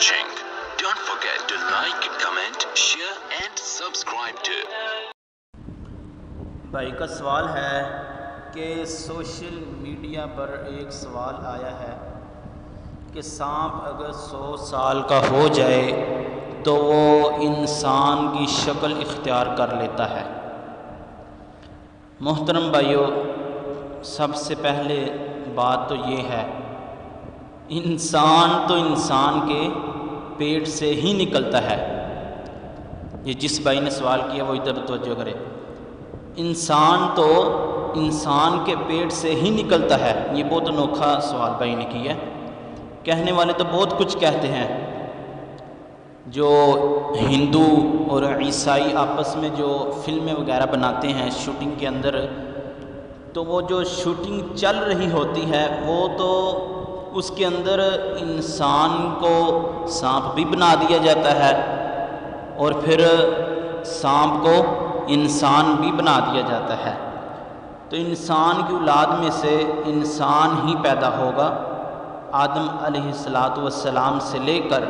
watching. Don't forget to like, comment, share and subscribe to. بھائی کا سوال ہے کہ سوشل میڈیا پر ایک سوال آیا ہے کہ سانپ اگر 100 سال کا ہو جائے تو وہ انسان کی شکل اختیار کر لیتا ہے۔ محترم بھائیو، سب سے پہلے بات تو یہ ہے، انسان تو انسان کے پیٹ سے ہی نکلتا ہے۔ یہ جس بھائی نے سوال کیا وہ ادھر توجہ کرے، انسان تو انسان کے پیٹ سے ہی نکلتا ہے۔ یہ بہت انوکھا سوال بھائی نے کیا ہے۔ کہنے والے تو بہت کچھ کہتے ہیں، جو ہندو اور عیسائی آپس میں جو فلمیں وغیرہ بناتے ہیں شوٹنگ کے اندر، تو وہ جو شوٹنگ چل رہی ہوتی ہے وہ تو اس کے اندر انسان کو سانپ بھی بنا دیا جاتا ہے اور پھر سانپ کو انسان بھی بنا دیا جاتا ہے۔ تو انسان کی اولاد میں سے انسان ہی پیدا ہوگا، آدم علیہ السلام سے لے کر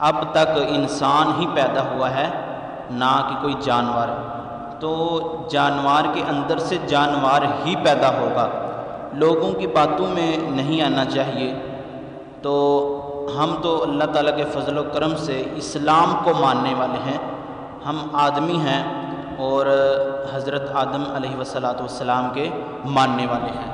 اب تک انسان ہی پیدا ہوا ہے، نہ کہ کوئی جانور۔ تو جانور کے اندر سے جانور ہی پیدا ہوگا، لوگوں کی باتوں میں نہیں آنا چاہیے۔ تو ہم تو اللہ تعالیٰ کے فضل و کرم سے اسلام کو ماننے والے ہیں، ہم آدمی ہیں اور حضرت آدم علیہ السلام کے ماننے والے ہیں۔